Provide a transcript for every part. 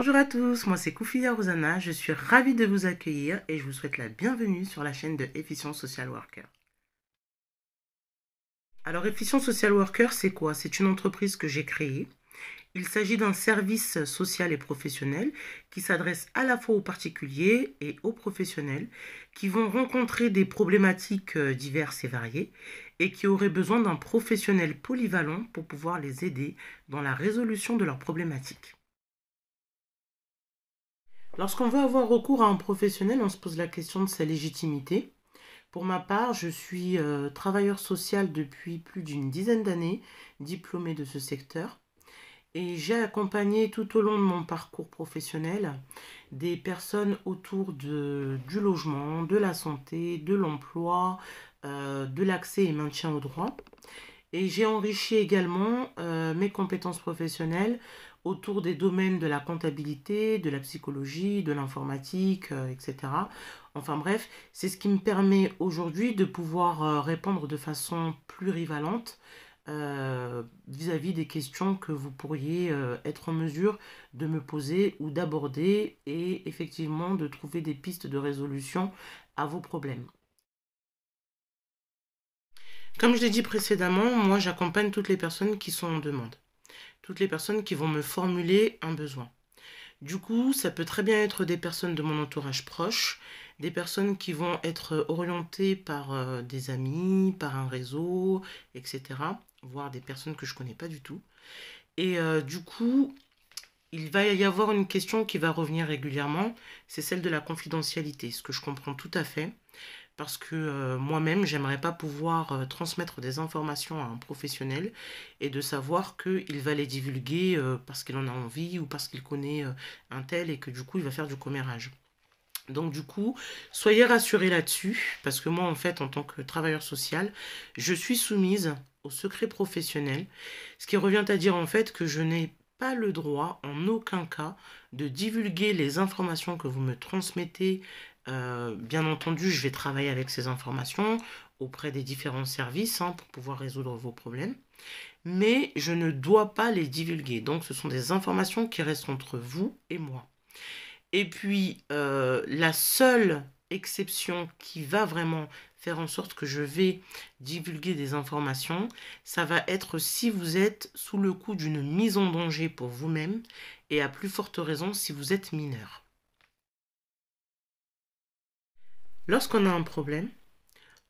Bonjour à tous, moi c'est Koufiya Rosana, je suis ravie de vous accueillir et je vous souhaite la bienvenue sur la chaîne de Efficient Social Worker. Alors Efficient Social Worker, c'est quoi? C'est une entreprise que j'ai créée. Il s'agit d'un service social et professionnel qui s'adresse à la fois aux particuliers et aux professionnels qui vont rencontrer des problématiques diverses et variées et qui auraient besoin d'un professionnel polyvalent pour pouvoir les aider dans la résolution de leurs problématiques. Lorsqu'on veut avoir recours à un professionnel, on se pose la question de sa légitimité. Pour ma part, je suis travailleur social depuis plus d'une dizaine d'années, diplômé de ce secteur. Et j'ai accompagné tout au long de mon parcours professionnel des personnes autour du logement, de la santé, de l'emploi, de l'accès et maintien au droit. Et j'ai enrichi également mes compétences professionnelles autour des domaines de la comptabilité, de la psychologie, de l'informatique, etc. Enfin bref, c'est ce qui me permet aujourd'hui de pouvoir répondre de façon plurivalente vis-à-vis des questions que vous pourriez être en mesure de me poser ou d'aborder et effectivement de trouver des pistes de résolution à vos problèmes. Comme je l'ai dit précédemment, moi j'accompagne toutes les personnes qui sont en demande, toutes les personnes qui vont me formuler un besoin. Du coup, ça peut très bien être des personnes de mon entourage proche, des personnes qui vont être orientées par des amis, par un réseau, etc. Voire des personnes que je ne connais pas du tout. Et du coup, il va y avoir une question qui va revenir régulièrement, c'est celle de la confidentialité, ce que je comprends tout à fait parce que moi-même, j'aimerais pas pouvoir transmettre des informations à un professionnel et de savoir qu'il va les divulguer parce qu'il en a envie ou parce qu'il connaît un tel et que du coup, il va faire du commérage. Donc du coup, soyez rassurés là-dessus, parce que moi, en fait, en tant que travailleur social, je suis soumise au secret professionnel, ce qui revient à dire en fait que je n'ai pas le droit, en aucun cas, de divulguer les informations que vous me transmettez. Bien entendu, je vais travailler avec ces informations auprès des différents services pour pouvoir résoudre vos problèmes, mais je ne dois pas les divulguer. Donc ce sont des informations qui restent entre vous et moi. Et puis, la seule exception qui va vraiment faire en sorte que je vais divulguer des informations, ça va être si vous êtes sous le coup d'une mise en danger pour vous-même et à plus forte raison si vous êtes mineur. Lorsqu'on a un problème,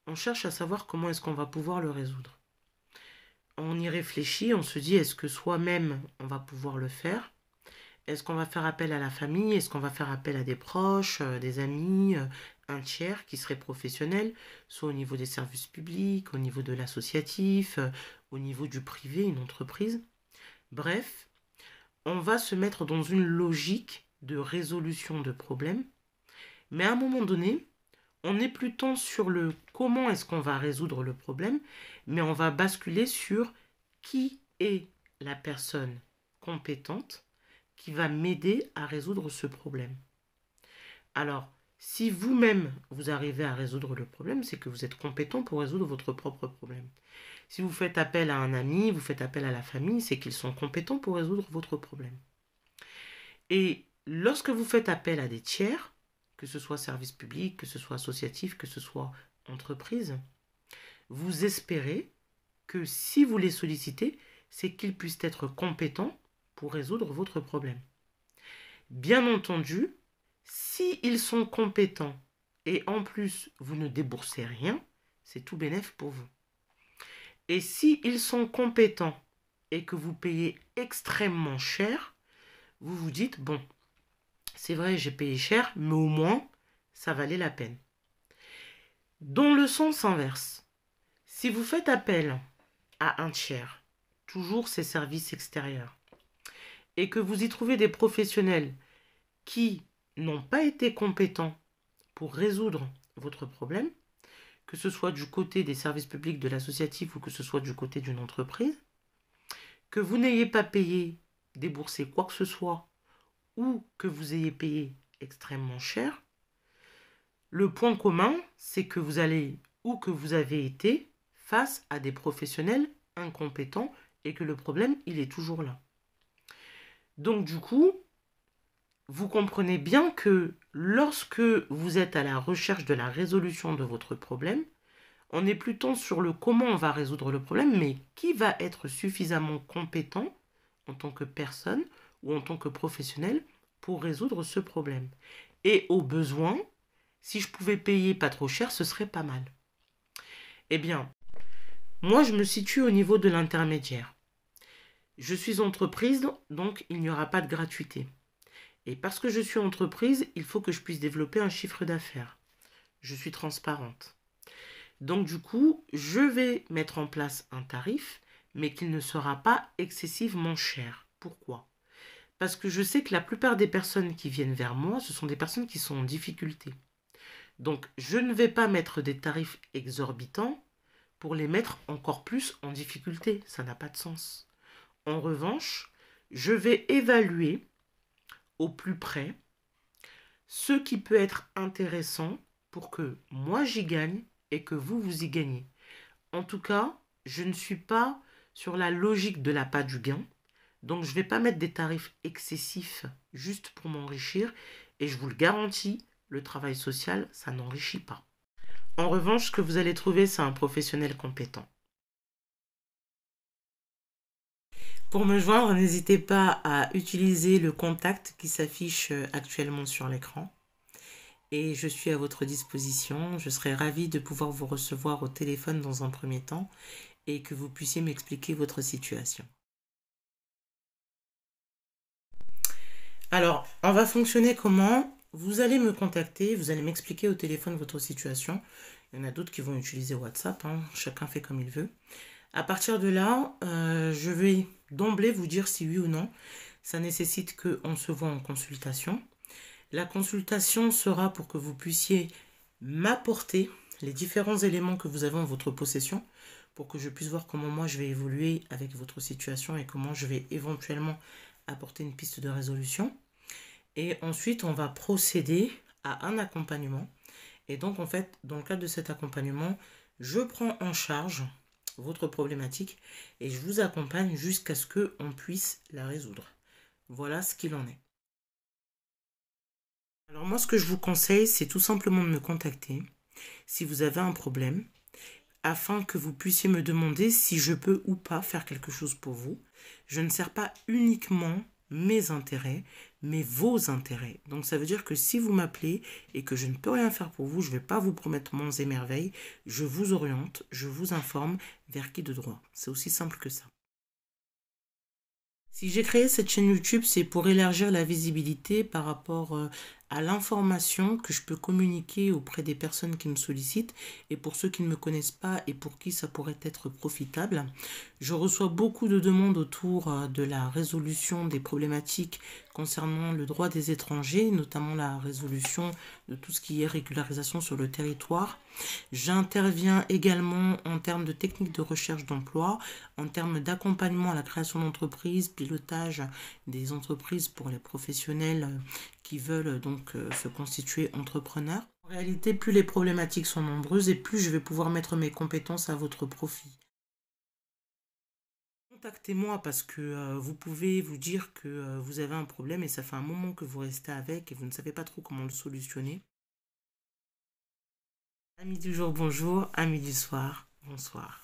on cherche à savoir comment est-ce qu'on va pouvoir le résoudre. On y réfléchit, on se dit est-ce que soi-même on va pouvoir le faire? Est-ce qu'on va faire appel à la famille? Est-ce qu'on va faire appel à des proches, des amis, un tiers qui serait professionnel, soit au niveau des services publics, au niveau de l'associatif, au niveau du privé, une entreprise? Bref, on va se mettre dans une logique de résolution de problèmes, mais à un moment donné, on n'est plus tant sur le comment est-ce qu'on va résoudre le problème, mais on va basculer sur qui est la personne compétente qui va m'aider à résoudre ce problème. Alors, si vous-même, vous arrivez à résoudre le problème, c'est que vous êtes compétent pour résoudre votre propre problème. Si vous faites appel à un ami, vous faites appel à la famille, c'est qu'ils sont compétents pour résoudre votre problème. Et lorsque vous faites appel à des tiers, que ce soit service public, que ce soit associatif, que ce soit entreprise, vous espérez que si vous les sollicitez, c'est qu'ils puissent être compétents pour résoudre votre problème. Bien entendu, si ils sont compétents et en plus vous ne déboursez rien, c'est tout bénef pour vous. Et si ils sont compétents et que vous payez extrêmement cher, vous vous dites bon, c'est vrai, j'ai payé cher, mais au moins ça valait la peine. Dans le sens inverse, si vous faites appel à un tiers, toujours ces services extérieurs, et que vous y trouvez des professionnels qui n'ont pas été compétents pour résoudre votre problème, que ce soit du côté des services publics, de l'associatif ou que ce soit du côté d'une entreprise, que vous n'ayez pas payé, déboursé quoi que ce soit, ou que vous ayez payé extrêmement cher, le point commun, c'est que vous allez ou que vous avez été face à des professionnels incompétents et que le problème, il est toujours là. Donc du coup, vous comprenez bien que lorsque vous êtes à la recherche de la résolution de votre problème, on n'est plus tant sur le comment on va résoudre le problème, mais qui va être suffisamment compétent en tant que personne ou en tant que professionnel pour résoudre ce problème. Et au besoin, si je pouvais payer pas trop cher, ce serait pas mal. Eh bien, moi je me situe au niveau de l'intermédiaire. Je suis entreprise, donc il n'y aura pas de gratuité. Et parce que je suis entreprise, il faut que je puisse développer un chiffre d'affaires. Je suis transparente. Donc du coup, je vais mettre en place un tarif, mais qu'il ne sera pas excessivement cher. Pourquoi? Parce que je sais que la plupart des personnes qui viennent vers moi, ce sont des personnes qui sont en difficulté. Donc je ne vais pas mettre des tarifs exorbitants pour les mettre encore plus en difficulté. Ça n'a pas de sens. En revanche, je vais évaluer au plus près ce qui peut être intéressant pour que moi j'y gagne et que vous y gagnez. En tout cas, je ne suis pas sur la logique de l'appât du gain. Donc je ne vais pas mettre des tarifs excessifs juste pour m'enrichir. Et je vous le garantis, le travail social, ça n'enrichit pas. En revanche, ce que vous allez trouver, c'est un professionnel compétent. Pour me joindre, n'hésitez pas à utiliser le contact qui s'affiche actuellement sur l'écran. Et je suis à votre disposition. Je serai ravie de pouvoir vous recevoir au téléphone dans un premier temps et que vous puissiez m'expliquer votre situation. Alors, on va fonctionner comment? Vous allez me contacter, vous allez m'expliquer au téléphone votre situation. Il y en a d'autres qui vont utiliser WhatsApp, hein, chacun fait comme il veut. À partir de là, je vais d'emblée vous dire si oui ou non. Ça nécessite qu'on se voit en consultation. La consultation sera pour que vous puissiez m'apporter les différents éléments que vous avez en votre possession pour que je puisse voir comment moi je vais évoluer avec votre situation et comment je vais éventuellement apporter une piste de résolution. Et ensuite, on va procéder à un accompagnement. Et donc, en fait, dans le cadre de cet accompagnement, je prends en charge votre problématique et je vous accompagne jusqu'à ce qu'on puisse la résoudre. Voilà ce qu'il en est. Alors moi, ce que je vous conseille, c'est tout simplement de me contacter si vous avez un problème, afin que vous puissiez me demander si je peux ou pas faire quelque chose pour vous. Je ne sers pas uniquement mes intérêts, mais vos intérêts. Donc ça veut dire que si vous m'appelez et que je ne peux rien faire pour vous, je ne vais pas vous promettre monts et merveilles, je vous oriente, je vous informe vers qui de droit. C'est aussi simple que ça. Si j'ai créé cette chaîne YouTube, c'est pour élargir la visibilité par rapport à l'information que je peux communiquer auprès des personnes qui me sollicitent et pour ceux qui ne me connaissent pas et pour qui ça pourrait être profitable. Je reçois beaucoup de demandes autour de la résolution des problématiques concernant le droit des étrangers, notamment la résolution de tout ce qui est régularisation sur le territoire. J'interviens également en termes de techniques de recherche d'emploi, en termes d'accompagnement à la création d'entreprises, pilotage des entreprises pour les professionnels qui veulent donc se constituer entrepreneurs. En réalité, plus les problématiques sont nombreuses et plus je vais pouvoir mettre mes compétences à votre profit. Contactez-moi parce que vous pouvez vous dire que vous avez un problème et ça fait un moment que vous restez avec et vous ne savez pas trop comment le solutionner. Amis du jour, bonjour. Amis du soir, bonsoir.